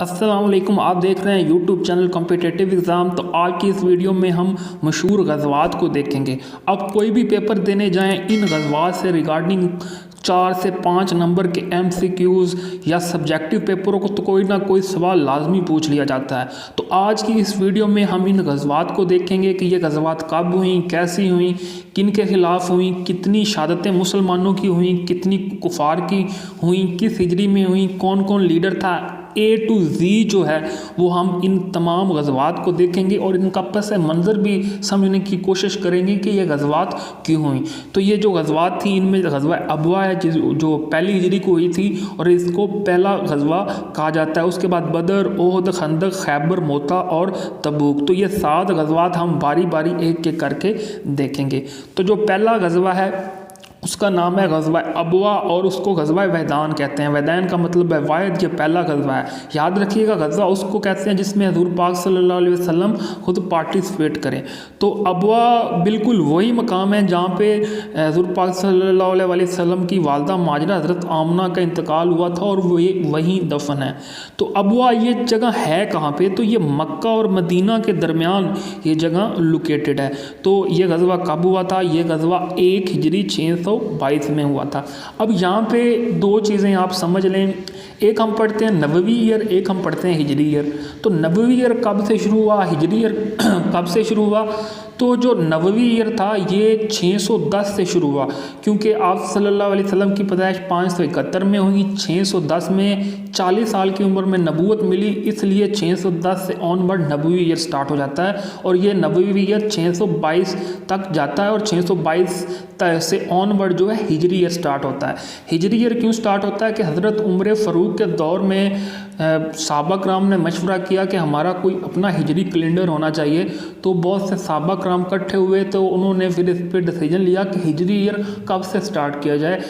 अस्सलाम वालेकुम। आप देख रहे हैं यूट्यूब चैनल कॉम्पिटिटिव एग्ज़ाम। तो आज की इस वीडियो में हम मशहूर गज़वात को देखेंगे। अब कोई भी पेपर देने जाएं, इन गज़वात से रिगार्डिंग 4 से 5 नंबर के MCQs या सब्जेक्टिव पेपरों को तो कोई ना कोई सवाल लाजमी पूछ लिया जाता है। तो आज की इस वीडियो में हम इन गज़वात को देखेंगे कि ये गज़वात कब हुई, कैसी हुई, किन के ख़िलाफ़ हुई, कितनी शहादतें मुसलमानों की हुई, कितनी कुफार की हुई, किस हिजरी में हुई, कौन कौन लीडर था। A to Z जो है वो हम इन तमाम गज़वात को देखेंगे और इनका पस मंज़र भी समझने की कोशिश करेंगे कि ये गज़वात क्यों हुई। तो ये जो गज़वात थी, इनमें गज़वा अबवा है जो पहली हिजरी को हुई थी और इसको पहला गज़वा कहा जाता है। उसके बाद बदर, ओहद, खंदक, खैबर, मोता और तबूक। तो ये 7 गज़वात हम बारी बारी एक एक करके देखेंगे। तो जो पहला गज़वा है उसका नाम है गज़वा अबवा और उसको गज़वा वैदान कहते हैं। वैदान का मतलब है वाहिद, ये पहला गज़वा है। याद रखिएगा, गज़वा उसको कहते हैं जिसमें हुज़ूर पाक सल्लल्लाहु अलैहि वसल्लम खुद पार्टिसिपेट करें। तो अबवा बिल्कुल वही मकाम है जहाँ पे हुज़ूर पाक सल्लल्लाहु अलैहि वसल्लम की वालदा माजरा हज़रत आमना का इंतकाल हुआ था और वहीं दफन है। तो अबवा ये जगह है कहाँ पे? तो ये मक्का और मदीना के दरमियान ये जगह लोकेटेड है। तो ये गज़वा कब हुआ था? ये गज़वा 1 हिजरी 622 में हुआ था। अब यहाँ पे 2 चीज़ें आप समझ लें, एक हम पढ़ते हैं नबवी ईयर, एक हम पढ़ते हैं हिजरी ईयर। तो नबवी ईयर कब से शुरू हुआ, हिजरी ईयर कब से शुरू हुआ? तो जो नबवी ईयर था ये 610 से शुरू हुआ, क्योंकि आप सल्लल्लाहु अलैहि वसल्लम की पैदाइश 571 में हुई। 610 में 40 साल की उम्र में नबूवत मिली, इसलिए 610 से ऑनवर्ड नबवी ईयर स्टार्ट हो जाता है और ये नबवी ईयर 622 तक जाता है और 622 से ऑनवर्ड जो है हिजरी ईयर स्टार्ट होता है। हिजरी ईयर क्यों स्टार्ट होता है कि हज़रत उमर फ़ारूक के दौर में सहाबा कराम ने मशवरा किया कि हमारा कोई अपना हिजरी कैलेंडर होना चाहिए। तो बहुत से सहाबा कराम इकट्ठे हुए, तो उन्होंने फिर इस पर डिसीजन लिया कि हिजरी ईयर कब से स्टार्ट किया जाए।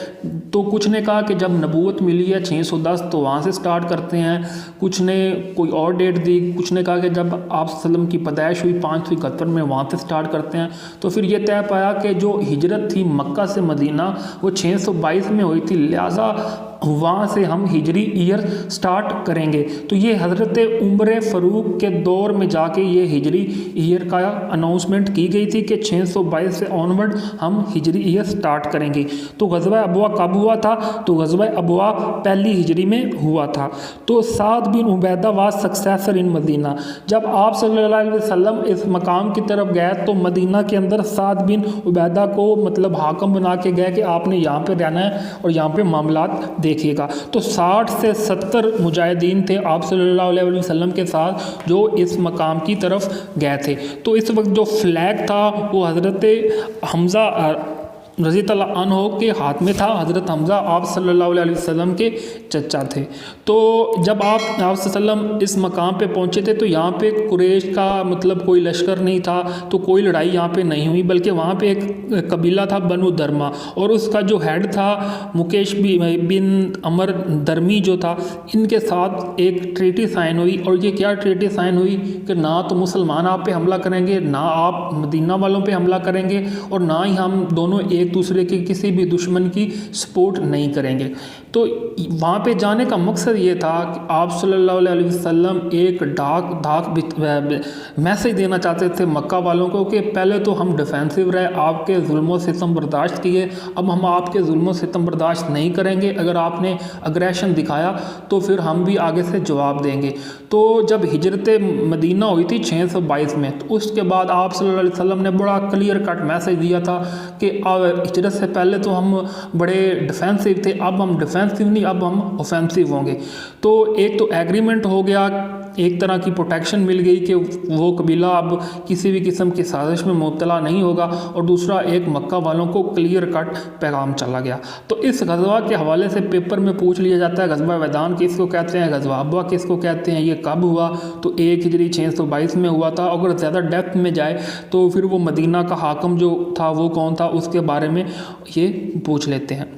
तो कुछ ने कहा कि जब नबूवत मिली है 610 तो वहाँ से स्टार्ट करते हैं, कुछ ने कोई और डेट दी, कुछ ने कहा कि जब आप सल्लम की पैदाइश हुई 571 में वहाँ से स्टार्ट करते हैं। तो फिर ये तय पाया कि जो हिजरत थी मक्का से मदीना वो 622 में हुई थी, लिहाजा वहाँ से हम हिजरी ईयर स्टार्ट करेंगे। तो ये हज़रत उमर फ़ारूक के दौर में जाके ये हिजरी ईयर का अनाउंसमेंट की गई थी कि 622 से ऑनवर्ड हम हिजरी ईयर स्टार्ट करेंगे। तो गज़वा अबवा कब हुआ था? तो गज़वा अबवा पहली हिजरी में हुआ था। तो Saad bin Ubaida was successor in Medina. जब आप सल्लल्लाहु अलैहि वसल्लम इस मकाम की तरफ गए तो मदीना के अंदर साद बिन उबैदा को मतलब हाकम बना के गए कि आपने यहाँ पर रहना है और यहाँ पर मामलात देखिएगा। तो 60 से 70 मुजाहिदीन थे आप सल्लल्लाहु अलैहि वसल्लम के साथ जो इस मकाम की तरफ गए थे। तो इस वक्त जो फ्लैग था वो हज़रत हमज़ा रज़ी अल्लाह अन्हो के हाथ में था। हज़रत हमज़ा आप सल्लल्लाहु अलैहि वसल्लम के चचा थे। तो जब आप सल्लम इस मकाम पे पहुँचे थे तो यहाँ पे कुरैश का मतलब कोई लश्कर नहीं था, तो कोई लड़ाई यहाँ पे नहीं हुई, बल्कि वहाँ पे एक कबीला था बनु दरमा और उसका जो हेड था मुकेश बिन अमर दरमी जो था, इनके साथ एक ट्रीटी साइन हुई। और ये क्या ट्रीटी साइन हुई कि ना तो मुसलमान आप पे हमला करेंगे, ना आप मदीना वालों पे हमला करेंगे और ना ही हम दोनों एक दूसरे के किसी भी दुश्मन की सपोर्ट नहीं करेंगे। तो वहाँ पे जाने का मकसद ये था कि आप सल्लल्लाहु अलैहि वसल्लम एक डाक मैसेज देना चाहते थे मक्का वालों को कि पहले तो हम डिफेंसिव रहे, आपके जुल्म सितम बर्दाश्त किए, अब हम आपके जुल्म सितम बर्दाश्त नहीं करेंगे। अगर आपने अग्रेशन दिखाया तो फिर हम भी आगे से जवाब देंगे। तो जब हिजरत मदीना हुई थी 622 में, तो उसके बाद आप सल्लल्लाहु अलैहि वसल्लम ने बड़ा क्लियर कट मैसेज दिया था कि हिजरत से पहले तो हम बड़े डिफेंसिव थे, अब हम डिफेंसिव नहीं, अब हम ऑफेंसिव होंगे। तो एक तो एग्रीमेंट हो गया, एक तरह की प्रोटेक्शन मिल गई कि वो कबीला अब किसी भी किस्म की साजिश में मुब्तला नहीं होगा, और दूसरा एक मक्का वालों को क्लियर कट पैगाम चला गया। तो इस गज़वा के हवाले से पेपर में पूछ लिया जाता है गज़वा वैदान किसको कहते हैं, गज़वा अबवा किसको कहते हैं, ये कब हुआ? तो 1 हिजरी 622 में हुआ था। अगर ज़्यादा डेप्थ में जाए तो फिर वो मदीना का हाकम जो था वो कौन था उसके बारे में ये पूछ लेते हैं।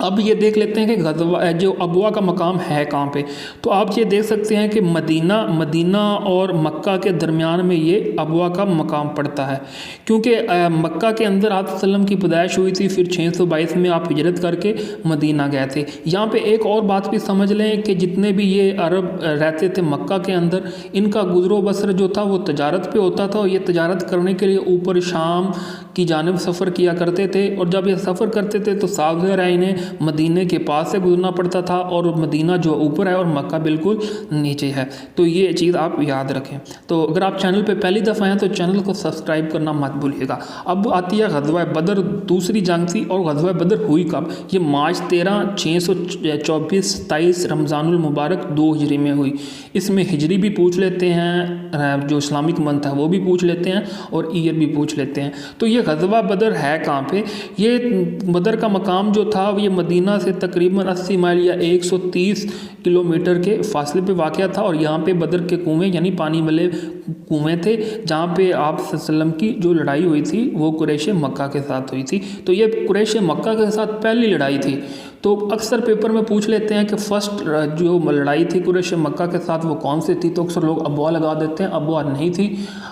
अब ये देख लेते हैं कि गज़वा जो अबवा का मकाम है कहाँ पे। तो आप ये देख सकते हैं कि मदीना और मक्का के दरमियान में ये अबवा का मकाम पड़ता है, क्योंकि मक्का के अंदर आप वसल्लम की पैदाइश हुई थी, फिर 622 में आप हिजरत करके मदीना गए थे। यहाँ पे एक और बात भी समझ लें कि जितने भी ये अरब रहते थे मक्का के अंदर, इनका गुजरो बसर जो था वो तजारत पे होता था, और ये तजारत करने के लिए ऊपर शाम की जानिब सफ़र किया करते थे। और जब ये सफ़र करते थे तो साफ ज़ाहिर है इन्हें मदीने के पास से गुजरना पड़ता था, और मदीना जो ऊपर है और मक्का बिल्कुल नीचे है। तो ये चीज़ आप याद रखें। तो अगर आप चैनल पे पहली दफ़ा हैं तो चैनल को सब्सक्राइब करना मत भूलिएगा। अब आती है ग़ज़वा बदर, दूसरी जंग थी। और ग़ज़वा बदर हुई कब? ये मार्च 13, 624-27 रमज़ानुल मुबारक 2 हिजरी में हुई। इसमें हिजरी भी पूछ लेते हैं, जो इस्लामिक मंथ है वो भी पूछ लेते हैं, और ईयर भी पूछ लेते हैं। तो ये ग़ज़वा बदर है कहाँ पे? ये बदर का मकाम जो था ये मदीना से तकरीबन 80 माइल या 130 किलोमीटर के फासले पे वाक़या था। और यहाँ पे बदर के कुएँ यानी पानी वाले कुएँ थे, जहाँ पे आप सल्लम की जो लड़ाई हुई थी वो कुरैश मक्का के साथ हुई थी। तो ये कुरैश मक्का के साथ पहली लड़ाई थी। तो अक्सर पेपर में पूछ लेते हैं कि फ़र्स्ट जो लड़ाई थी कुरैश मक्का के साथ वो कौन सी थी, तो अक्सर लोग अबवा लगा देते हैं। अबवा नहीं थी,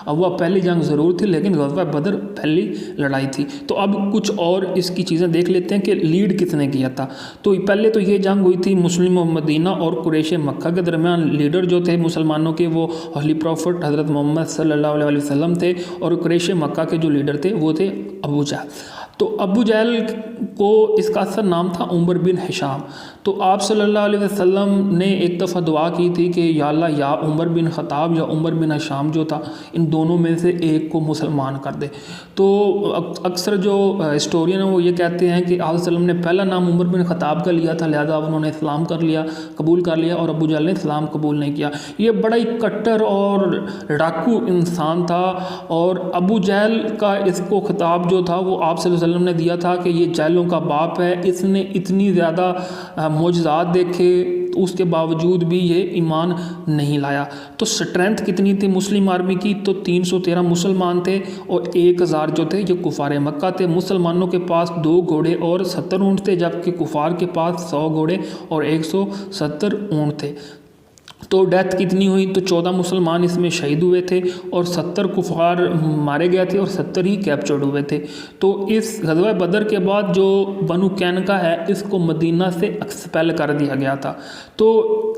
अबवा पहली जंग ज़रूर थी, लेकिन ग़ज़वा बदर पहली लड़ाई थी। तो अब कुछ और इसकी चीज़ें देख लेते हैं कि लीड किसने किया था। तो पहले तो ये जंग हुई थी मुस्लिम मदीना और कुरैश मक्का के दरमियान। लीडर जो थे मुसलमानों के वो होली प्रॉफिट हज़रत मोहम्मद सल्लल्लाहु अलैहि वसल्लम थे, और कुरैश मक्का के जो लीडर थे वो थे अबू जहल। तो अबू जहल को इसका असल नाम था उमर बिन हिशाम। तो आप सल्लल्लाहु अलैहि वसल्लम ने एक दफ़ा दुआ की थी कि या अल्लाह, या उमर बिन ख़त्ताब या उमर बिन हिशाम जो था, इन दोनों में से एक को मुसलमान कर दे। तो अक्सर जो हिस्टोरियन है वो ये कहते हैं कि आप वसल्लम ने पहला नाम उमर बिन ख़त्ताब का लिया था, लिहाजा उन्होंने इस्लाम कबूल कर लिया, और अबू जहल ने इस्लाम कबूल नहीं किया। ये बड़ा ही कट्टर और डाकू इंसान था, और अबू जहल का इसको खिताब जो था वो आप सल्लल्लाहु अलैहि वसल्लम ने दिया था कि ये जहलों का बाप है। इसने इतनी ज़्यादा मोजज़ात देखे, तो उसके बावजूद भी ये ईमान नहीं लाया। तो स्ट्रेंथ कितनी थी मुस्लिम आर्मी की? तो 313 मुसलमान थे, और 1000 जो थे ये कुफार मक्का थे। मुसलमानों के पास 2 घोड़े और 70 ऊँट थे, जबकि कुफार के पास 100 घोड़े और 170 ऊँट थे। तो डेथ कितनी हुई? तो 14 मुसलमान इसमें शहीद हुए थे, और 70 कुफार मारे गए थे, और 70 ही कैप्चर्ड हुए थे। तो इस ग़ज़वा बदर के बाद जो बनु कैनका है इसको मदीना से एक्सपेल कर दिया गया था। तो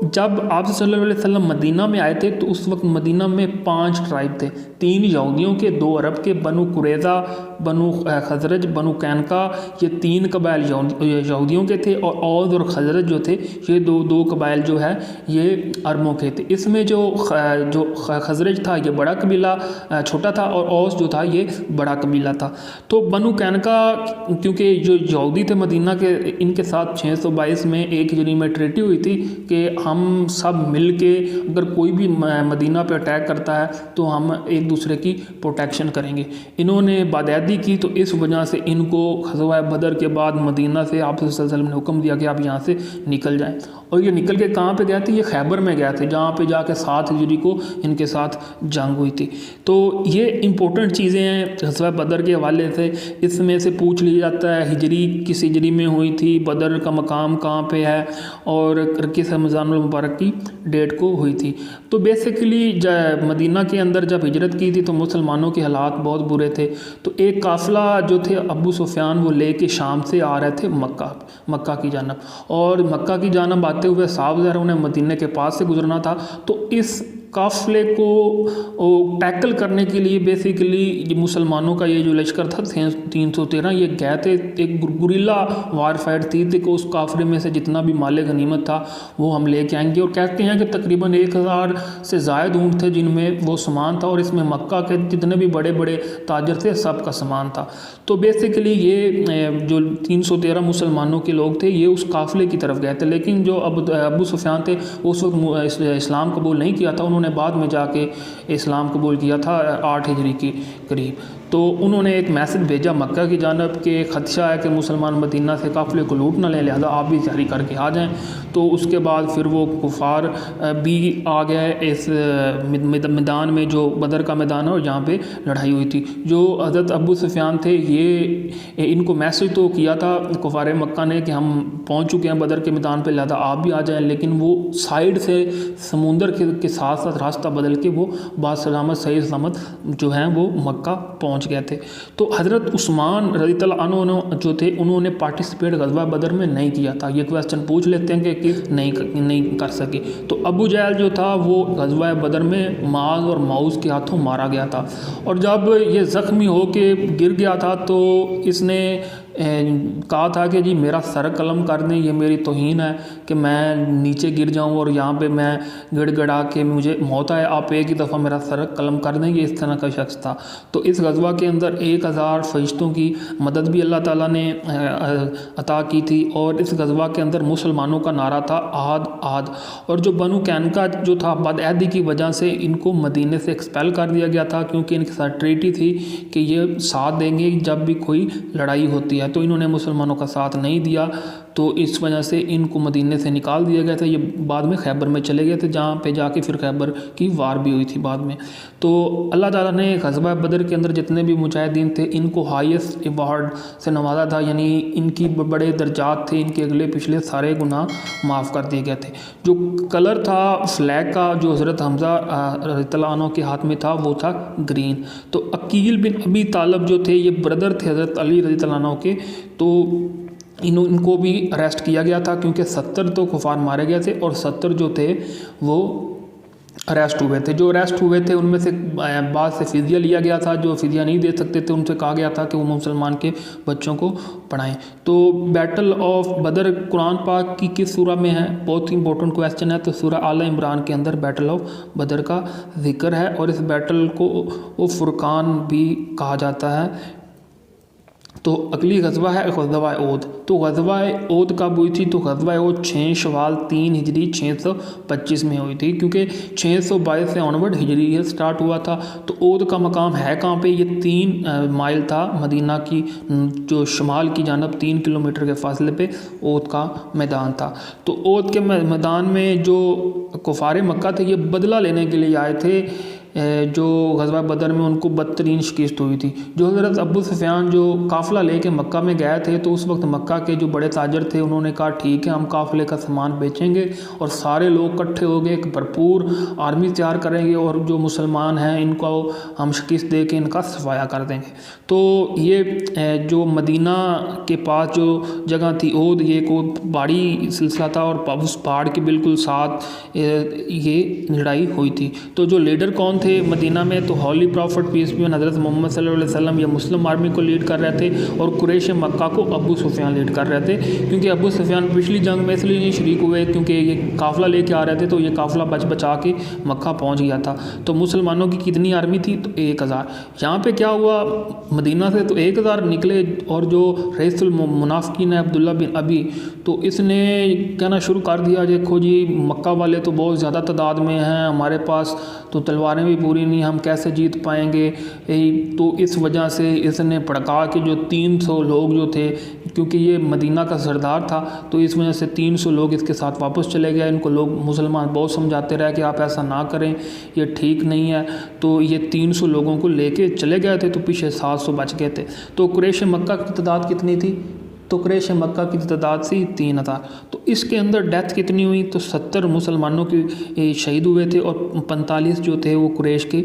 जब आप सल्लल्लाहु अलैहि वसल्लम मदीना में आए थे तो उस वक्त मदीना में 5 ट्राइब थे, 3 यहूदियों के, 2 अरब के, बनु कुरैज़ा, बनु खज़रज, बनु कैनका, ये 3 कबाइल यहूदियों के थे, और औस और खज़रज जो थे ये दो कबाइल जो है ये अरबों के थे। इसमें जो खज़रज था ये बड़ा कबीला छोटा था, और औस जो था ये बड़ा कबीला था। तो बनु कैनका, क्योंकि जो यहूदी थे मदीना के, इनके साथ 622 में एक हिजरी में ट्रीटी हुई थी कि हम सब मिल के अगर कोई भी मदीना पे अटैक करता है तो हम एक दूसरे की प्रोटेक्शन करेंगे। इन्होंने बादयादी की, तो इस वजह से इनको ग़ज़वा बदर के बाद मदीना से आप सल्लल्लाहु अलैहि वसल्लम ने हुक्म दिया कि आप यहाँ से निकल जाएँ। और ये निकल के कहाँ पे गए थे? ये खैबर में गए थे, जहाँ पे जाके 7 हिजरी को इनके साथ जंग हुई थी। तो ये इम्पोर्टेंट चीज़ें हैं ग़ज़वा बदर के हवाले से। इसमें से पूछ लिया जाता है हिजरी किस हिजरी में हुई थी, बदर का मकाम कहाँ पे है, और किस रमज़ानुल मुबारक की डेट को हुई थी। तो बेसिकली मदीना के अंदर जब हिजरत की थी तो मुसलमानों के हालात बहुत बुरे थे। तो एक काफ़िला जो थे अबू सुफियान वो लेके शाम से आ रहे थे मक्का की जानब, और मक्का की जानब आते हुए साफ ज़ाहिर उन्हें मदीने के पास से गुजरना था। तो इस काफ़िले को टैकल करने के लिए बेसिकली मुसलमानों का ये जो लश्कर था 313 ये गए थे, एक गुरिल्ला वारफेयर थी कि उस काफ़िले में से जितना भी माल गनीमत था वो हम लेके आएंगे। और कहते हैं कि तकरीबन 1000 से ज़ायद ऊँट थे जिनमें वो सामान था, और इसमें मक्का के जितने भी बड़े बड़े ताजर थे सब का सामान था। तो बेसिकली ये जो 313 मुसलमानों के लोग थे ये उस काफ़िले की तरफ गए थे, लेकिन जो अबू सुफियान थे उस वक्त इस्लाम कबूल नहीं किया था, उन्होंने बाद में जाके इस्लाम कबूल किया था 8 हिजरी के करीब। तो उन्होंने एक मैसेज भेजा मक्का की जानब कि खदशा है कि मुसलमान मदीना से काफ़िले को लूट ना ले, लिहाजा आप भी तहरी करके आ जाएं। तो उसके बाद फिर वो कुफार भी आ गए इस मैदान में जो बदर का मैदान है और जहाँ पे लड़ाई हुई थी। जो हज़रत अबू सुफियान थे ये इनको मैसेज तो किया था कुफार मक्का ने कि हम पहुँच चुके हैं बदर के मैदान पे, लिहाजा आप भी आ जाएं, लेकिन वो साइड से समुंदर के साथ साथ रास्ता बदल के वो बासलामत सही सलामत जो हैं वो मक्का पहुँच गए थे। तो हज़रत उस्मान रज़ियल्लाहु अन्हु जो थे उन्होंने पार्टिसिपेट ग़ज़वा बदर में नहीं किया था। ये क्वेश्चन पूछ लेते हैं कि नहीं कर सके। तो अबू जहल जो था वो ग़ज़वा बदर में माज और माउस के हाथों मारा गया था, और जब ये ज़ख्मी हो के गिर गया था तो इसने कहा था कि जी मेरा सर कलम कर दें, ये मेरी तौहीन है कि मैं नीचे गिर जाऊं और यहाँ पे मैं गिड़गिड़ा के मुझे मौत आए, आप एक ही दफ़ा मेरा सर कलम कर दें। ये इस तरह का शख्स था। तो इस ग़ज़वा के अंदर 1000 फरिश्तों की मदद भी अल्लाह ताला ने अता की थी, और इस ग़ज़वा के अंदर मुसलमानों का नारा था आहद आहद। और जो बनु कैनका जो था बदअहदी की वजह से इनको मदीने से एक्सपेल कर दिया गया था, क्योंकि इनके साथ ट्रीटी थी कि ये साथ देंगे जब भी कोई लड़ाई होती है। तो इन्होंने मुसलमानों का साथ नहीं दिया, तो इस वजह से इनको मदीने से निकाल दिया गया था। ये बाद में खैबर में चले गए थे, जहाँ पे जाके फिर खैबर की वार भी हुई थी बाद में। तो अल्लाह ताला ने ग़ज़वा बदर के अंदर जितने भी मुजाहिदीन थे इनको हाईएस्ट अवार्ड से नवाजा था, यानी इनकी बड़े दर्जात थे, इनके अगले पिछले सारे गुनाह माफ़ कर दिए गए थे। जो कलर था फ्लैग का जो हज़रत हमज़ा रज़ियल्लाहु अन्हु के हाथ में था वो था ग्रीन। तो अकील बिन अबी तालिब जो थे ये ब्रदर थे हज़रत अली रज़ियल्लाहु अन्हु के, तो इनको भी अरेस्ट किया गया था, क्योंकि 70 तो कुफार मारे गए थे और 70 जो थे वो अरेस्ट हुए थे। जो अरेस्ट हुए थे उनमें से बाद से फ़िदिया लिया गया था, जो फ़िदिया नहीं दे सकते थे उनसे कहा गया था कि वो मुसलमान के बच्चों को पढ़ाएं। तो बैटल ऑफ बदर कुरान पाक की किस सूरा में है, बहुत ही इंपॉर्टेंट क्वेश्चन है। तो सूरा आला इमरान के अंदर बैटल ऑफ बदर का जिक्र है, और इस बैटल को वो फुरकान भी कहा जाता है। तो अगली ग़ज़वा है ग़ज़वा ओद। तो ग़ज़वा ओद कब हुई थी? तो ग़ज़वा ओद 6 शवाल 3 हिजरी 625 में हुई थी, क्योंकि 622 से ऑनवर्ड हिजरी स्टार्ट हुआ था। तो ओद का मकाम है कहाँ पे? ये 3 माइल था मदीना की जो शुमाल की जानब 3 किलोमीटर के फासले पे ओद का मैदान था। तो ओद के मैदान में जो कुफार मक्का थे ये बदला लेने के लिए आए थे। जो ग़ज़वा बदर में उनको बदतरीन शिकस्त हुई थी। जो हज़रत अबू सुफियान जो काफ़िला लेके मक्का में गए थे, तो उस वक्त मक्का के जो बड़े ताजर थे उन्होंने कहा ठीक है हम काफ़िले का सामान बेचेंगे और सारे लोग इकट्ठे हो गए, एक भरपूर आर्मी तैयार करेंगे और जो मुसलमान हैं इनको हम शिकस्त दे के इनका सफाया कर देंगे। तो ये जो मदीना के पास जो जगह थी ओद, ये कोई पहाड़ी सिलसिला था और उस पहाड़ के बिल्कुल साथ ये लड़ाई हुई थी। तो जो लीडर कौन थे मदीना में? तो हॉली प्रॉफिट पीस बी हज़रत मोहम्मद सल्लल्लाहु अलैहि वसल्लम ये मुस्लिम आर्मी को लीड कर रहे थे, और कुरैश मक्का को अबू सुफियान लीड कर रहे थे। क्योंकि अबू सुफियान पिछली जंग में इसलिए नहीं शरीक हुए क्योंकि ये काफ़िला लेके आ रहे थे, तो ये काफ़िला बचा के मक्का पहुंच गया था। तो मुसलमानों की कितनी आर्मी थी? तो 1000। यहाँ पे क्या हुआ, मदीना से तो 1000 निकले, और जो रईसुल मुनाफिकीन है अब्दुल्ला बिन अबी, तो इसने कहना शुरू कर दिया देखो जी मक्का वाले तो बहुत ज़्यादा तादाद में हैं, हमारे पास तो तलवारें भी पूरी नहीं, हम कैसे जीत पाएंगे। तो इस वजह से इसने भड़का के जो 300 लोग जो थे, क्योंकि ये मदीना का सरदार था, तो इस वजह से 300 लोग इसके साथ वापस चले गए। इनको लोग मुसलमान बहुत समझाते रहे कि आप ऐसा ना करें, ये ठीक नहीं है। तो ये 300 लोगों को लेके चले गए थे, तो पीछे 700 बच गए थे। तो कुरैश मक्का की तादाद कितनी थी? तो कुरैश मक्का की तादाद थी 3000। तो इसके अंदर डेथ कितनी हुई? तो 70 मुसलमानों के शहीद हुए थे और 45 जो थे वो कुरैश के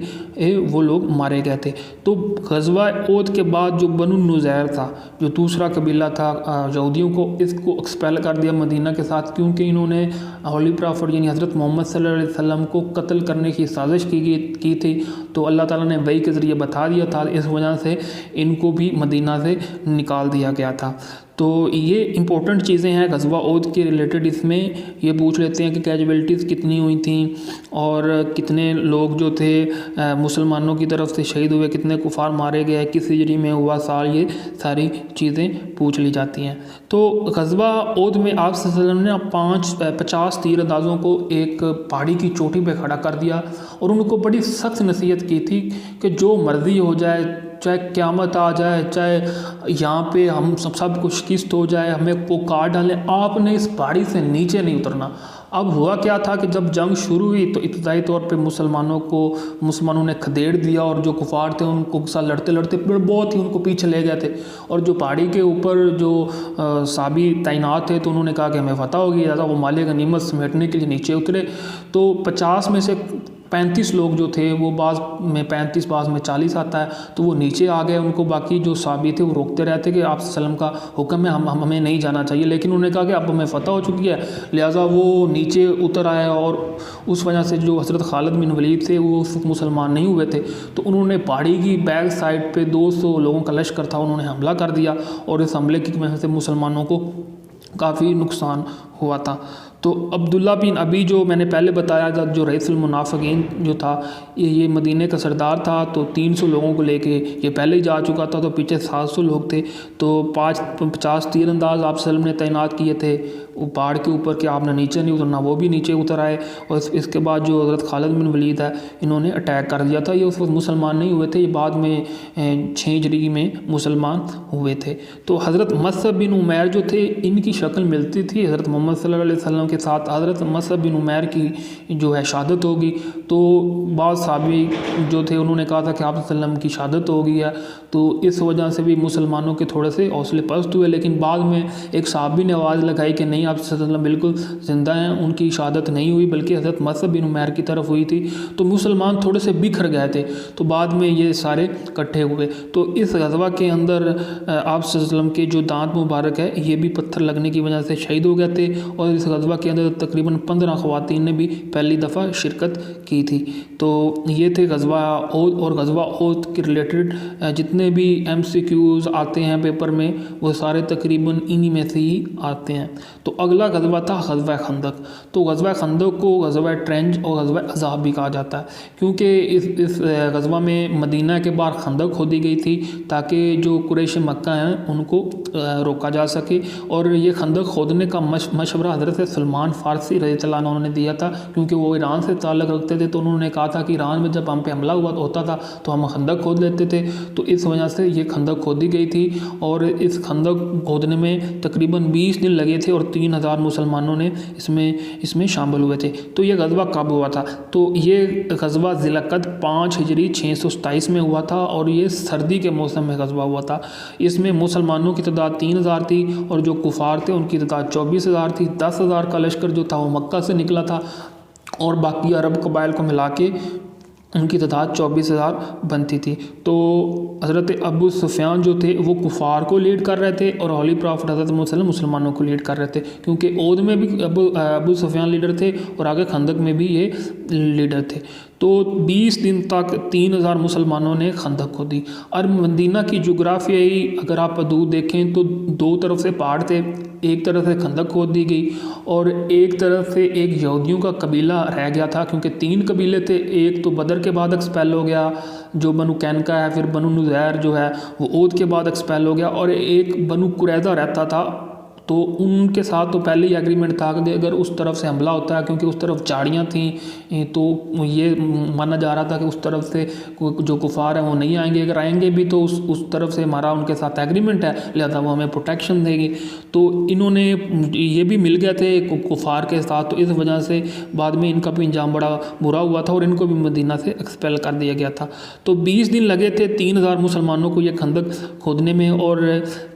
वो लोग मारे गए थे। तो ग़ज़वा ओद के बाद जो बनु नुज़ैर था, जो दूसरा कबीला था यहूदियों को, इसको एक्सपेल कर दिया मदीना के साथ, क्योंकि इन्होंने होली प्रॉफिट यानी हज़रत मोहम्मद सल्लल्लाहु अलैहि वसल्लम को कत्ल करने की साजिश की थी। तो अल्लाह ताला ने वही के ज़रिए बता दिया था, इस वजह से इनको भी मदीना से निकाल दिया गया था। तो ये इंपॉर्टेंट चीज़ें हैं ग़ज़वा ओद के रिलेटेड। इसमें ये पूछ लेते हैं कि कैजुअलिटीज़ कितनी हुई थी और कितने लोग जो थे मुसलमानों की तरफ से शहीद हुए, कितने कुफार मारे गए, किस हिजरी में हुआ साल, ये सारी चीज़ें पूछ ली जाती हैं। तो ग़ज़वा ओद में आप सल्लल्लाहु अलैहि वसल्लम ने 50 तीरंदाज़ों को एक पहाड़ी की चोटी पर खड़ा कर दिया और उनको बड़ी सख्त नसीहत की थी कि जो मर्ज़ी हो जाए, चाहे क़यामत आ जाए, चाहे यहाँ पे हम सब कुछ शिकस्त हो जाए, हमें वो काट डालें, आपने इस पहाड़ी से नीचे नहीं उतरना। अब हुआ क्या था कि जब जंग शुरू हुई तो इब्तदाई तौर पे मुसलमानों ने खदेड़ दिया, और जो कुफार थे उनको साथ लड़ते लड़ते बहुत ही उनको पीछे ले गए थे। और जो पहाड़ी के ऊपर जो साबी तैनात थे तो उन्होंने कहा कि हमें फतह होगी, लिहाजा वो माल गनीमत समेटने के लिए नीचे उतरे। तो 50 में से 35 लोग जो थे, वो बाज़ में 35 बाज़ में 40 आता है, तो वो नीचे आ गए। उनको बाकी जो साबी थे वो रोकते रहते कि आप सल्लम का हुक्म है, हमें नहीं जाना चाहिए, लेकिन उन्होंने कहा कि अब हमें फ़तह हो चुकी है, लिहाजा वो नीचे उतर आए। और उस वजह से जो हज़रत खालिद बिन वलीद थे वो उस वक्त मुसलमान नहीं हुए थे, तो उन्होंने पहाड़ी की बैक साइड पे 200 लोगों का लश्कर था, उन्होंने हमला कर दिया, और इस हमले की वजह से मुसलमानों को काफ़ी नुकसान हुआ था। तो अब्दुल्ला बिन अबी जो मैंने पहले बताया था, जो रईसुल मुनाफ़िकीन जो था, ये मदीने का सरदार था, तो 300 लोगों को लेके ये पहले ही जा चुका था, तो पीछे 700 लोग थे। तो 50 तीरंदाज आप सल्लम ने तैनात किए थे वो पहाड़ के ऊपर कि आपने नीचे नहीं उतरना, वो भी नीचे उतर आए। और इसके बाद जो हज़रत खालिद बिन वलीद है, इन्होंने अटैक कर दिया था। ये उस वक्त मुसलमान नहीं हुए थे, ये बाद में 6 हिजरी में मुसलमान हुए थे। तो हज़रत मसअब बिन उमैर जो थे, इनकी शक्ल मिलती थी हज़रत मोहम्मद सल्लल्लाहु अलैहि वसल्लम के साथ। हज़रत मसअब बिन उमैर की जो है शहादत होगी, तो बाद साहबी जो थे उन्होंने कहा था कि आप सल्लम की शहादत हो गई है, तो इस वजह से भी मुसलमानों के थोड़े से हौसले पस्त हुए। लेकिन बाद में एक साहबी ने आवाज़ लगाई कि नहीं, आप सल्लम बिल्कुल ज़िंदा हैं, उनकी शहादत नहीं हुई बल्कि हज़रत मसअब बिन उमैर की तरफ हुई थी। तो मुसलमान थोड़े से बिखर गए थे, तो बाद में ये सारे इकट्ठे हुए। तो इस गज़वा के अंदर आप सल्लम के जो दांत मुबारक है, ये भी पत्थर लगने की वजह से शहीद हो गए थे। और इस गज़वा के अंदर तकरीबन 15 ख़वातीन ने भी पहली दफ़ा शिरकत की थी। तो ये थे गज़वा ओहद। और गज़वा ओहद के रिलेटेड जितने भी MCQs आते हैं पेपर में, वो सारे तकरीबन इन्हीं में से ही आते हैं। तो अगला गज़वा था गज़वा खंदक। तो गज़वा खंदक को गज़वा ट्रेंच और गज़वा अज़ाब भी कहा जाता है, क्योंकि इस गज़वा में मदीना के बाहर खंदक खोदी गई थी ताकि जो कुरैश मक्का हैं उनको रोका जा सके। और ये खंदक खोदने का मशवरा हज़रत सलमान फ़ारसी रज़ियल्लाहु अन्हु ने दिया था, क्योंकि वो ईरान से ताल्लुक़ रखते थे। तो उन्होंने कहा था कि ईरान में जब हम पे हमला होता था तो हम खंदक खोद लेते थे, तो इस वजह से ये खंदक खोदी गई थी। और इस खंदक खोदने में तकरीबन 20 दिन लगे थे और 3000 मुसलमानों ने इसमें शामिल हुए थे। तो ये गज़वा कब हुआ था? तो ये गज़वा ज़िलक़द 5 हिजरी 627 में हुआ था, और ये सर्दी के मौसम में गज़वा हुआ था। इसमें मुसलमानों की तादाद 3000 थी, और जो कुफ़ार थे उनकी तादाद 24,000 थी। 10,000 का लश्कर जो था वो मक्का से निकला था, और बाकी अरब कबाइल को मिला के उनकी तादाद 24,000 बनती थी। तो हज़रत अबू सुफियान जो थे वो कुफ़ार को लीड कर रहे थे, और होली प्रॉफिट हज़रत मुसल्लम मुसलमानों को लीड कर रहे थे, क्योंकि ओद में भी अबू सुफियान लीडर थे और आगे खंदक में भी ये लीडर थे। तो 20 दिन तक 3000 मुसलमानों ने खंदक खोदी। और मदीना की जोग्राफियाई अगर आप हदूद देखें तो 2 तरफ से पहाड़ थे, एक तरफ से खंदक खोद दी गई, और एक तरफ से एक यहूदियों का कबीला रह गया था, क्योंकि 3 कबीले थे। एक तो बदर के बाद एक्सपेल हो गया जो बनु कैनका है, फिर बनु नुज़ैर जो है वो ओद के बाद एक्सपेल हो गया, और एक बनु कुरैज़ा रहता था। तो उनके साथ तो पहले ही एग्रीमेंट था कि अगर उस तरफ से हमला होता है, क्योंकि उस तरफ झाड़ियाँ थीं, तो ये माना जा रहा था कि उस तरफ से जो कुफार हैं वो नहीं आएंगे, अगर आएंगे भी तो उस तरफ से हमारा उनके साथ एग्रीमेंट है, लिहाजा वो हमें प्रोटेक्शन देंगे। तो इन्होंने ये भी मिल गए थे कुफार के साथ, तो इस वजह से बाद में इनका भी अंजाम बड़ा बुरा हुआ था और इनको भी मदीना से एक्सपेल कर दिया गया था। तो 20 दिन लगे थे 3000 मुसलमानों को ये खंदक खोदने में। और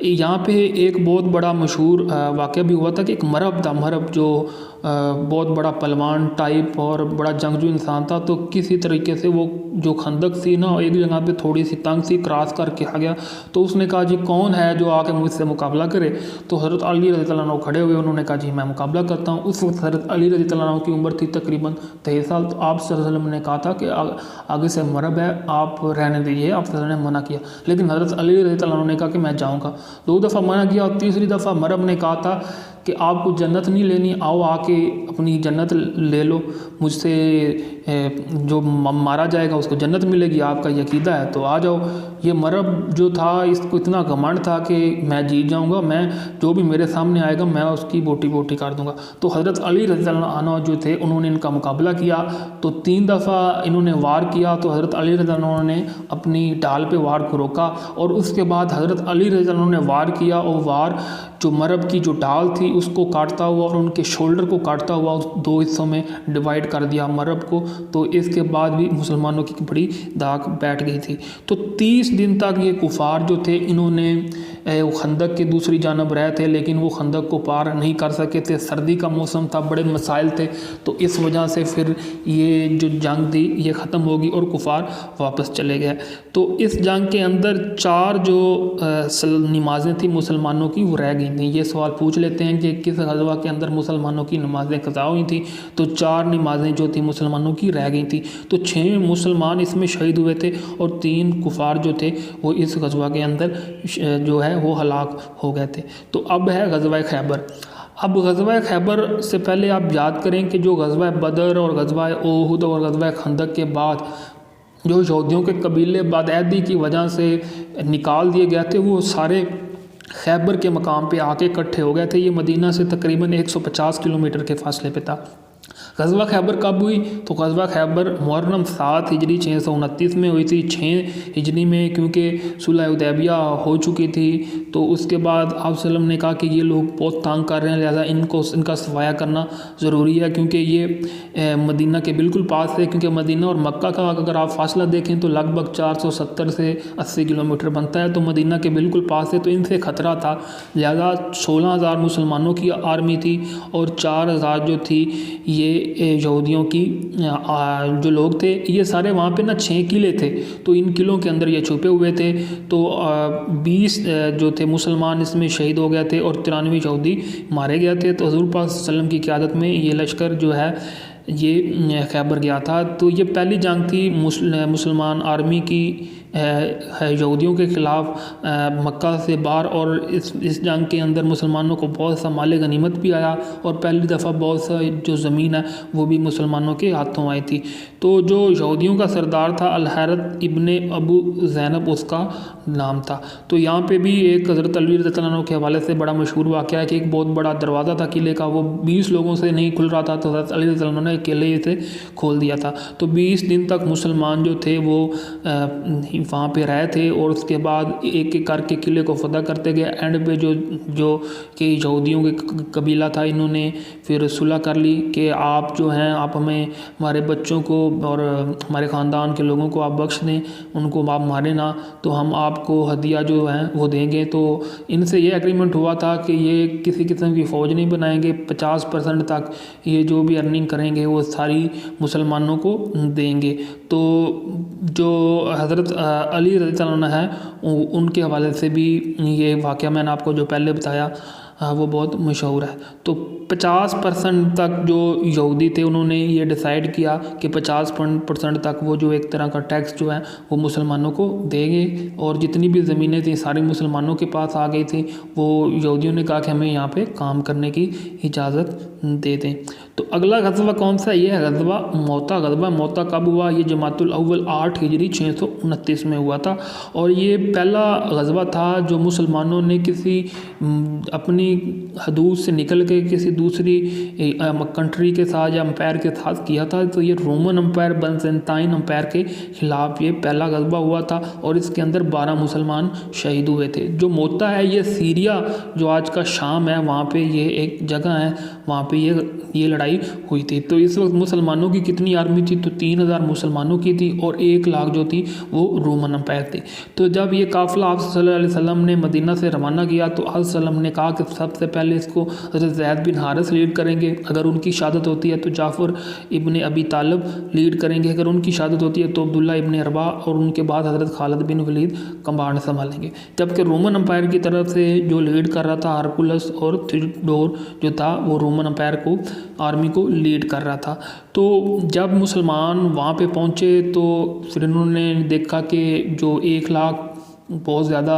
यहाँ पे एक बहुत बड़ा मशहूर वाक़या भी हुआ था कि एक मरहब था, मरहब जो बहुत बड़ा पहलवान टाइप और बड़ा जंगजू इंसान था। तो किसी तरीके से वो जो खंदक थी ना, एक जगह पे थोड़ी सी तंग सी क्रॉस करके आ गया। तो उसने कहा जी कौन है जो आके मुझसे मुकाबला करे? तो हज़रत अली रज़ियल्लाहु अन्हु खड़े हुए, उन्होंने कहा जी मैं मुकाबला करता हूँ। उस वक्त हज़रत अली रज़ियल्लाहु अन्हु की उम्र थी तकरीबन 23 साल। तो आप सल्लल्लाहु अलैहि वसल्लम ने कहा था कि आगे से मरहब है, आप रहने दीजिए। आप सल्लल्लाहु अलैहि वसल्लम ने मना किया, लेकिन हज़रत अली रज़ियल्लाहु अन्हु ने कहा कि मैं जाऊँगा। 2 दफ़ा मना किया और तीसरी दफ़ा मरहब ने कहा था कि आपको जन्नत नहीं लेनी, आओ आके अपनी जन्नत ले लो मुझसे, जो मारा जाएगा उसको जन्नत मिलेगी, आपका ये अकीदा है तो आ जाओ। ये मरब जो था इसको इतना घमंड था कि मैं जीत जाऊंगा, मैं जो भी मेरे सामने आएगा मैं उसकी बोटी बोटी कर दूंगा। तो हज़रत अली रज़ियल्लाहु अन्हु जो थे उन्होंने इनका मुकाबला किया, तो 3 दफ़ा इन्होंने वार किया, तो हज़रत अली रज़ियल्लाहु अन्हु ने अपनी ढाल पे वार को रोका और उसके बाद हज़रत अली रज़ियल्लाहु अन्हु ने वार किया और वार जो मरब की जो ढाल थी उसको काटता हुआ और उनके शोल्डर को काटता हुआ उस 2 हिस्सों में डिवाइड कर दिया मरब को। तो इसके बाद भी मुसलमानों की बड़ी दाग बैठ गई थी। तो 30 दिन तक ये कुफार जो थे इन्होंने खंदक के दूसरी जानब रहे थे, लेकिन वो खंदक को पार नहीं कर सके थे, सर्दी का मौसम था, बड़े मसाइल थे, तो इस वजह से फिर ये जो जंग थी ये ख़त्म होगी और कुफार वापस चले गए। तो इस जंग के अंदर 4 जो नमाज़ें थी मुसलमानों की वो रह गई थी। ये सवाल पूछ लेते हैं कि किस गज़वा के अंदर मुसलमानों की नमाज़ें क़ज़ा हुई थी, तो 4 नमाज़ें जो थी मुसलमानों की रह गई थी। तो 6 मुसलमान इसमें शहीद हुए थे और 3 कुफार जो थे वो इस गज़वा के अंदर जो है वो हलाक हो गए थे। तो अब है गज़वा खैबर। अब गज़वा खैबर से पहले आप याद करें कि जो गज़वा बदर और गज़वा ओहुद और गज़वा खंदक के बाद जो यहूदियों के कबीले बादऐदी की वजह से निकाल दिए गए थे वो सारे खैबर के मकाम पे आके इकट्ठे हो गए थे। ये मदीना से तकरीबन 150 किलोमीटर के फासले पे था। गज़वा खैबर कब हुई? तो गज़वा खैबर मुहर्रम 7 हिजरी 629 में हुई थी। 6 हिजरी में क्योंकि सुलह हुदैबिया हो चुकी थी, तो उसके बाद आप सल्लम ने कहा कि ये लोग बहुत तंग कर रहे हैं, लिहाजा इनका सफाया करना ज़रूरी है, क्योंकि ये मदीना के बिल्कुल पास है। क्योंकि मदीना और मक्का का अगर आप फासला देखें तो लगभग 470 से 80 किलोमीटर बनता है, तो मदीना के बिल्कुल पास है, तो इनसे ख़तरा था। लिहाजा 16,000 मुसलमानों की आर्मी थी और 4,000 जो थी ये यहूदियों की जो लोग थे। ये सारे वहाँ पे ना 6 किले थे, तो इन किलों के अंदर ये छुपे हुए थे। तो 20 जो थे मुसलमान इसमें शहीद हो गए थे और 93 यहूदी मारे गए थे। तो हज़ूर पाक सल्लल्लाहु अलैहि वसल्लम की क़यादत में ये लश्कर जो है ये खैबर गया था। तो ये पहली जंग थी मुसलमान आर्मी की यहूदियों के ख़िलाफ़ मक्का से बाहर, और इस जंग के अंदर मुसलमानों को बहुत सा माल गनीमत भी आया और पहली दफ़ा बहुत सा जो ज़मीन है वो भी मुसलमानों के हाथों आई थी। तो जो यहूदियों का सरदार था अल-हैरथ इब्ने अबू ज़ैनब उसका नाम था। तो यहाँ पे भी एक हज़रत अली रज़ियल्लाहु अन्हु के हवाले से बड़ा मशहूर वाक़या है कि एक बहुत बड़ा दरवाज़ा था किले का, वो 20 लोगों से नहीं खुल रहा था, तो हज़रत अली रज़ियल्लाहु अन्हु ने अकेले इसे खोल दिया था। तो 20 दिन तक मुसलमान जो थे वो वहाँ पे रहे थे और उसके बाद एक एक करके किले को फतह करते गए। एंड पे जो कि यहूदियों के कबीला था, इन्होंने फिर सुलह कर ली कि आप जो हैं आप हमें हमारे बच्चों को और हमारे ख़ानदान के लोगों को आप बख्श दें, उनको आप मारे ना, तो हम आपको हदिया जो है वो देंगे। तो इनसे ये एग्रीमेंट हुआ था कि ये किसी किस्म की फ़ौज नहीं बनाएंगे, 50% तक ये जो भी अर्निंग करेंगे वो सारी मुसलमानों को देंगे। तो जो हज़रत अली रज़ियल्लाहु अन्हु है उनके हवाले से भी ये वाक़या मैंने आपको जो पहले बताया वो बहुत मशहूर है। तो 50% तक जो यहूदी थे उन्होंने ये डिसाइड किया कि 50% तक वो जो एक तरह का टैक्स जो है वो मुसलमानों को देंगे, और जितनी भी ज़मीनें थी सारी मुसलमानों के पास आ गई थी। वो यहूदियों ने कहा कि हमें यहाँ पे काम करने की इजाज़त दे दें। तो अगला गज़वा कौन सा? ये है गज़वा मौता। गज़वा मौता कब हुआ? ये जमातुल अव्वल 8 हिजरी 629 में हुआ था, और ये पहला गज़वा था जो मुसलमानों ने किसी अपनी हदूद से निकल के किसी दूसरी कंट्री के साथ या अम्पायर के साथ किया था। तो ये रोमन अम्पायर बाइजेंटाइन अम्पायर के ख़िलाफ़ ये पहला गज़वा हुआ था और इसके अंदर 12 मुसलमान शहीद हुए थे। जो मोता है ये सीरिया जो आज का शाम है वहाँ पे ये एक जगह है, वहाँ पे ये लड़ाई हुई थी। तो इस वक्त मुसलमानों की कितनी आर्मी थी? तो 3,000 मुसलमानों की थी और 1 लाख जो थी वो रोमन अम्पायर थे। तो जब ये काफ़िला आप सल्लल्लाहु अलैहि वसल्लम ने मदीना से रवाना किया तो आप सल्लम ने कहा कि सबसे पहले इसको हज़रत ज़ैद बिन हारिस लीड करेंगे, अगर उनकी शहादत होती है तो जाफ़र इब्ने अबी तालिब लीड करेंगे, अगर उनकी शहादत होती है तो अब्दुल्ला इब्ने अरबा, और उनके बाद हज़रत खालिद बिन वलीद कमांड संभालेंगे। जबकि रोमन अम्पायर की तरफ से जो लीड कर रहा था हरकुलस और थियोडोर जो था वो रोमन अम्पायर को आर्मी को लीड कर रहा था। तो जब मुसलमान वहाँ पे पहुँचे तो फिर इन्होंने देखा कि जो 1 लाख बहुत ज़्यादा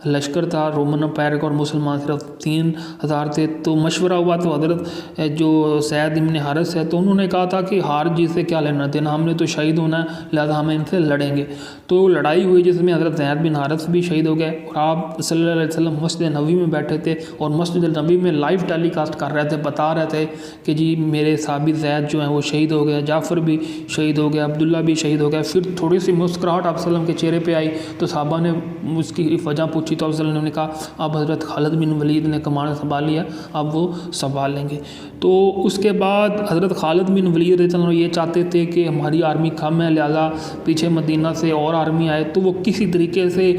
लश्कर था रोमन एम्पायर का और मुसलमान सिर्फ 3000 थे। तो मशवरा हुआ तो हज़रत जो सैद इब्न हारिस है तो उन्होंने कहा था कि हार जीत से क्या लेना देना, हमने तो शहीद होना है, लिहाजा हम इनसे लड़ेंगे। तो लड़ाई हुई जिसमें हज़रत ज़ैद बिन हारिस भी शहीद हो गए और आप सल्लल्लाहु अलैहि वसल्लम मस्जिद नबी में बैठे थे और मस्जिद नबी में लाइव टेलीकास्ट कर रहे थे, बता रहे थे कि जी मेरे साहबी ज़ैद जो हैं वो शहीद हो गए, जाफ़र भी शहीद हो गया, अब्दुल्ला भी शहीद हो गया। फिर थोड़ी सी मुस्कुराहट आप सल्लम के चेहरे पे आई तो साहबा ने उसकी वजह पूछी तो आप सल्लम ने कहा अब हज़रत खालिद बिन वलीद ने कमान संभाल लिया, अब वो संभाल लेंगे। तो उसके बाद हज़रत खालिद बिन वलीद ये चाहते थे कि हमारी आर्मी कम है, लिहाजा पीछे मदीना से और आर्मी आए, तो वो किसी तरीके से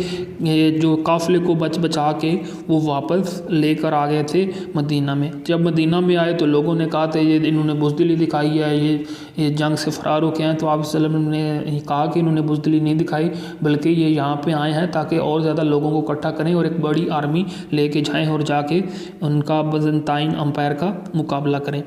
ये जो काफ़िले को बचा के वो वापस लेकर आ गए थे मदीना में। जब मदीना में आए तो लोगों ने कहा था ये इन्होंने बुज़दिली दिखाई है, ये जंग से फ़रार हो के हैं। तो आप सल्लम ने कहा कि इन्होंने बुज़दिली नहीं दिखाई, बल्कि ये यहाँ पे आए हैं ताकि और ज़्यादा लोगों को इकट्ठा करें और एक बड़ी आर्मी लेके जाएं और जाके उनका बिज़ंताइन एम्पायर का मुकाबला करें।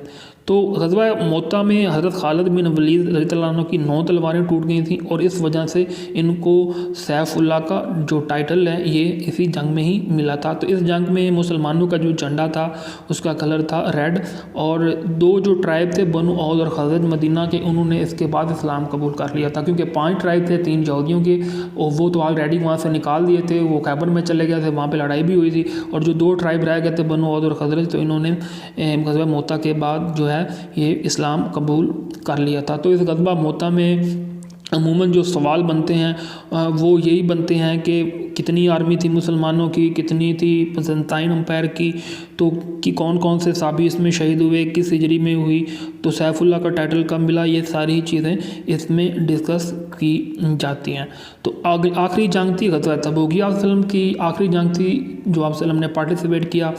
तो ग़ज़वा मोता में हज़रत खालिद बिन वलीद रज़ियल्लाहु अन्हु की 9 तलवारें टूट गई थी और इस वजह से इनको सैफ़ुल्लाह का जो टाइटल है ये इसी जंग में ही मिला था। तो इस जंग में मुसलमानों का जो झंडा था उसका कलर था रेड और 2 जो ट्राइब थे बनु औद और खज़रज मदीना के, उन्होंने इसके बाद इस्लाम कबूल कर लिया था, क्योंकि 5 ट्राइब थे, 3 यहूदियों के और वो तो ऑलरेडी वहाँ से निकाल दिए थे, वो खैबर में चले गए थे, वहाँ पर लड़ाई भी हुई थी। और जो 2 ट्राइब रह गए थे बनु औद और खज़रज, तो इन्होंने ग़ज़वा मोता के बाद जो है ये इस्लाम कबूल कर लिया था। तो इस ग़ज़वा मोता में अमूमन जो सवाल बनते हैं वो यही बनते हैं कि कितनी आर्मी थी मुसलमानों की, कितनी थी बिज़ंताइन एम्पायर की, तो कि कौन कौन से साहबी इसमें शहीद हुए, किस हिजरी में हुई, तो सैफुल्लाह का टाइटल कब मिला, ये सारी चीज़ें इसमें डिस्कस की जाती हैं। तो आखिरी जंग थी ग़ज़वा तबूक, आप वसल्लम की आखिरी जंग थी जो आप वसल्लम ने पार्टिसिपेट किया,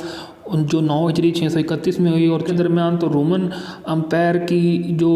जो 9 हिजरी 631 में हुई। और के दरमियान तो रोमन एम्पायर की जो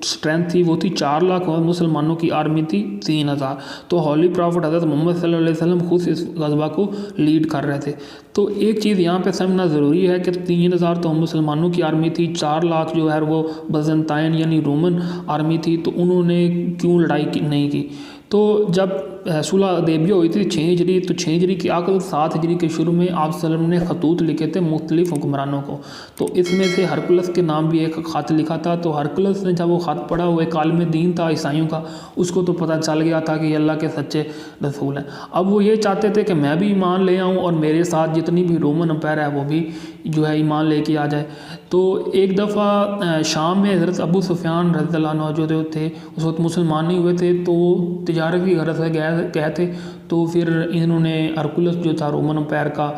स्ट्रेंथ थी वो थी 4 लाख और मुसलमानों की आर्मी थी 3000। तो हॉली प्रॉफिट हज़रत मोहम्मद सल्लल्लाहु अलैहि वसल्लम खुद इस ग़ज़वा को लीड कर रहे थे। तो एक चीज़ यहाँ पे समझना ज़रूरी है कि 3000 तो मुसलमानों की आर्मी थी, 4 लाख जो है वो बिज़ंताइन यानी रोमन आर्मी थी। तो उन्होंने क्यों लड़ाई नहीं की? तो जब सुलह हुदैबिया हुई थी 6 हिजरी, तो 6 हिजरी की आखिर 7 हिजरी के शुरू में आप सल्लम ने खतूत लिखे थे मुख्तलिफ हुक्मरानों को। तो इसमें से हरकुलस के नाम भी एक ख़त लिखा था। तो हरकुलस ने जब वो ख़त पढ़ा, वो एक आलिम दीन था ईसाइयों का, उसको तो पता चल गया था कि अल्लाह के सच्चे रसूल हैं। अब वो ये चाहते थे कि मैं भी ईमान ले आऊँ और मेरे साथ जितनी भी रोमन एम्पायर है वो भी जो है ईमान लेके आ जाए। तो एक दफ़ा शाम में हज़रत अबू सुफियान रज़ियल्लाहु अन्हु जो थे उस वक्त मुसलमान नहीं हुए थे, तो तिजारत की गरज से गए थे। तो फिर इन्होंने हरकुलस जो था रोमन एम्पायर का,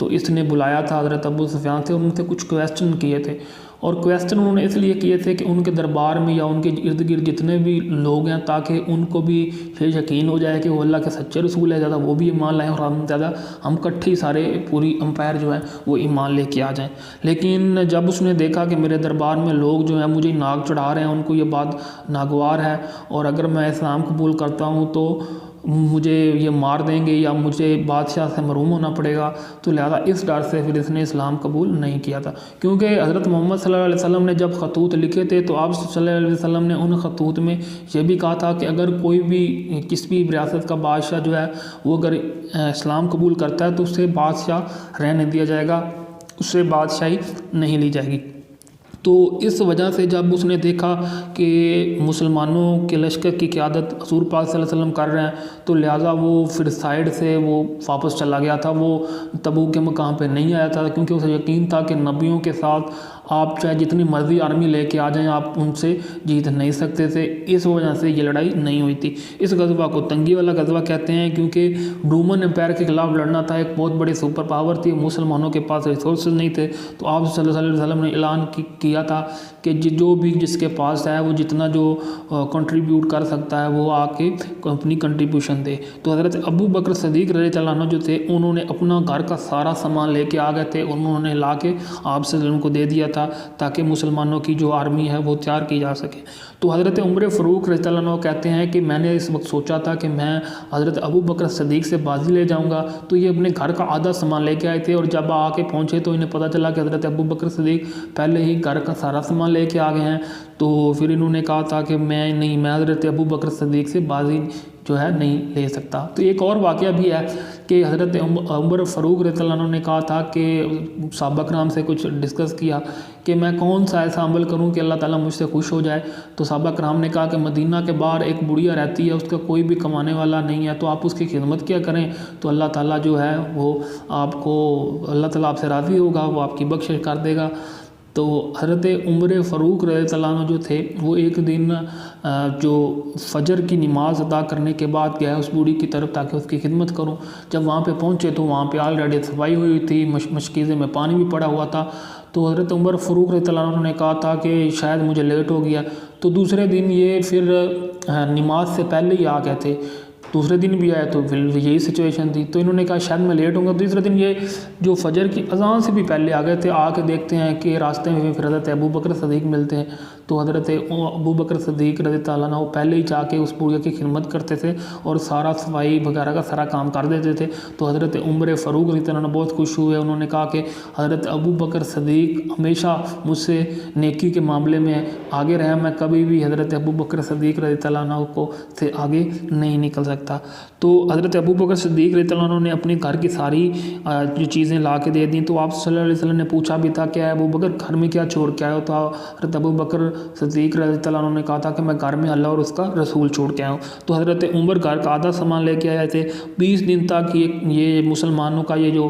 तो इसने बुलाया था हज़रत अबू सुफियान से, उनसे कुछ क्वेश्चन किए थे। और क्वेश्चन उन्होंने इसलिए किए थे कि उनके दरबार में या उनके इर्द गिर्द जितने भी लोग हैं, ताकि उनको भी फिर यकीन हो जाए कि वो अल्लाह के सच्चे रसूल है, ज़्यादा वो भी ईमान लाएँ और हम इकट्ठे सारे पूरी एम्पायर जो है वो ईमान लेके आ जाएं। लेकिन जब उसने देखा कि मेरे दरबार में लोग जो हैं मुझे नाक चढ़ा रहे हैं, उनको ये बात नागवार है और अगर मैं इस्लाम कबूल करता हूँ तो मुझे ये मार देंगे या मुझे बादशाह से महरूम होना पड़ेगा, तो लिहाजा इस डर से फिर इसने इस्लाम कबूल नहीं किया था। क्योंकि हज़रत मोहम्मद सल्लल्लाहु अलैहि वसल्लम ने जब खतूत लिखे थे तो आप सल्लल्लाहु अलैहि वसल्लम ने उन खतूत में ये भी कहा था कि अगर कोई भी किसी भी रियासत का बादशाह जो है वो अगर इस्लाम कबूल करता है तो उससे बादशाह रहने दिया जाएगा, उससे बादशाही नहीं ली जाएगी। तो इस वजह से जब उसने देखा कि मुसलमानों के लश्कर की क़यादत हज़ूर पाक सल्लल्लाहु अलैहि वसल्लम कर रहे हैं, तो लिहाजा वो फिर साइड से वो वापस चला गया था। वो तबूक के मकाम पे नहीं आया था, क्योंकि उसे यकीन था कि नबियों के साथ आप चाहे जितनी मर्ज़ी आर्मी लेके आ जाएं, आप उनसे जीत नहीं सकते थे। इस वजह से ये लड़ाई नहीं हुई थी। इस ग़ज़वा को तंगी वाला ग़ज़वा कहते हैं, क्योंकि रोमन एम्पायर के ख़िलाफ़ लड़ना था, एक बहुत बड़ी सुपर पावर थी, मुसलमानों के पास रिसोर्स नहीं थे। तो आप सल्लल्लाहु अलैहि वसल्लम ने ऐलान किया था कि जो भी जिसके पास है वो जितना जो कंट्रीब्यूट कर सकता है वो आके अपनी कंट्रीब्यूशन दे। तो हज़रत अबू बकर सिद्दीक़ रज़ियल्लाहु अन्हु जो थे उन्होंने अपना घर का सारा सामान लेके आ गए थे, उन्होंने ला के आप सल्लम को दे दिया था ताकि मुसलमानों की जो आर्मी है वो तैयार की जा सके। तो हज़रत उमर फ़ारूक रज़ियल्लाहु अन्हु कहते हैं कि मैंने इस वक्त सोचा था कि मैं हज़रत अबू बकर सिद्दीक़ से बाजी ले जाऊंगा, तो ये अपने घर का आधा सामान लेके आए थे और जब आके पहुंचे तो इन्हें पता चला कि हज़रत अबू बकर सिद्दीक़ पहले ही घर का सारा सामान लेके आ गए हैं। तो फिर इन्होंने कहा था कि मैं हज़रत अबू बकर सिद्दीक़ से बाजी जो है नहीं ले सकता। तो एक और वाक़या भी है कि हज़रत उमर फ़ारूक रज़ियल्लाहु अन्हु ने कहा था कि सहाबा कराम से कुछ डिस्कस किया कि मैं कौन सा ऐसा अमल करूं कि अल्लाह ताला मुझसे खुश हो जाए। तो सहाबा कराम ने कहा कि मदीना के बाहर एक बुढ़िया रहती है, उसका कोई भी कमाने वाला नहीं है, तो आप उसकी खिदमत क्या करें तो अल्लाह ताला जो है वो आपको, अल्लाह ताला आपसे राज़ी होगा, वो आपकी बख्शिश कर देगा। तो हज़रत उमर फ़ारूक रज़ियल्लाहु अन्हु जो थे वो एक दिन जो फ़जर की नमाज़ अदा करने के बाद गया उस बूढ़ी की तरफ ताकि उसकी खिदमत करूं। जब वहाँ पे पहुँचे तो वहाँ पे ऑलरेडी सफाई हुई थी, मशकीज़े में पानी भी पड़ा हुआ था। तो हज़रत उमर फ़ारूक रज़ियल्लाहु अन्हु ने कहा था कि शायद मुझे लेट हो गया। तो दूसरे दिन ये फिर नमाज से पहले ही आ गए थे। दूसरे दिन भी आए तो फिर यही सिचुएशन थी, तो इन्होंने कहा शायद मैं लेट होऊंगा। दूसरे दिन ये जो फजर की अज़ान से भी पहले आ गए थे। आके देखते हैं कि रास्ते में फिर हज़रत अबू बकर सदीक मिलते हैं। तो हज़रत अबू बकर सदीक रज़ी अल्लाह अन्हु पहले ही जाके उस बुढ़िया की खिदमत करते थे और सारा सफाई वगैरह का सारा काम कर देते थे। तो हज़रत उमर फ़ारूक रज़ी अल्लाह अन्हु बहुत खुश हुए। उन्होंने कहा कि हज़रत अबू बकर सदीक हमेशा मुझसे नेकी के मामले में आगे रहे, मैं कभी भी हज़रत अबू बकर सदीक रज़ी अल्लाह अन्हु को से आगे नहीं निकल सकता। तो हज़रत अबू बकर सिद्दीक़ रज़ियल्लाहु अन्हु ने अपने घर की सारी जो चीज़ें ला के दे दी। तो आप सल्लल्लाहु अलैहि वसल्लम ने पूछा भी था कि अबू बकर घर में क्या छोड़ के आए हो। तो हज़रत अबू बकर सिद्दीक़ रज़ियल्लाहु अन्हु ने कहा था कि मैं घर में अल्लाह और उसका रसूल छोड़ के आया हूँ। तो हज़रत उमर घर का आधा सामान लेके आए थे। 20 दिन तक ये मुसलमानों का ये जो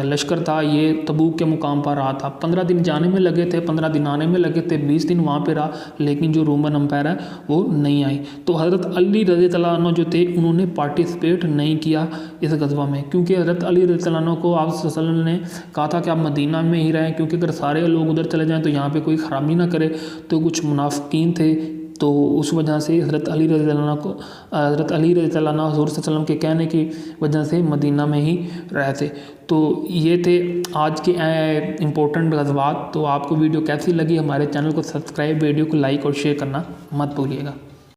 लश्कर था ये तबूक के मुकाम पर रहा था। 15 दिन जाने में लगे थे, 15 दिन आने में लगे थे, 20 दिन वहाँ पर रहा, लेकिन जो रोमन अम्पायर है वो नहीं आई। तो हज़रत अली रज़ियल्लाहु अन्हु जो थे उन्होंने पार्टिसिपेट नहीं किया इस गज़वा में, क्योंकि हज़रत अली रज़ियल्लाहु अन्हु को आप सल्लल्लाहु अलैहि वसल्लम ने कहा था कि आप मदीना में ही रहें, क्योंकि अगर सारे लोग उधर चले जाएं तो यहाँ पे कोई ख़राबी ना करे। तो कुछ मुनाफिकीन थे, तो उस वजह से हज़रत अली रज़ियल्लाहु अन्हु हज़ूर सल्लल्लाहु अलैहि वसल्लम के कहने की वजह से मदीना में ही रहे थे। तो ये थे आज के इम्पोर्टेंट गज़वात। तो आपको वीडियो कैसी लगी, हमारे चैनल को सब्सक्राइब, वीडियो को लाइक और शेयर करना मत भूलिएगा।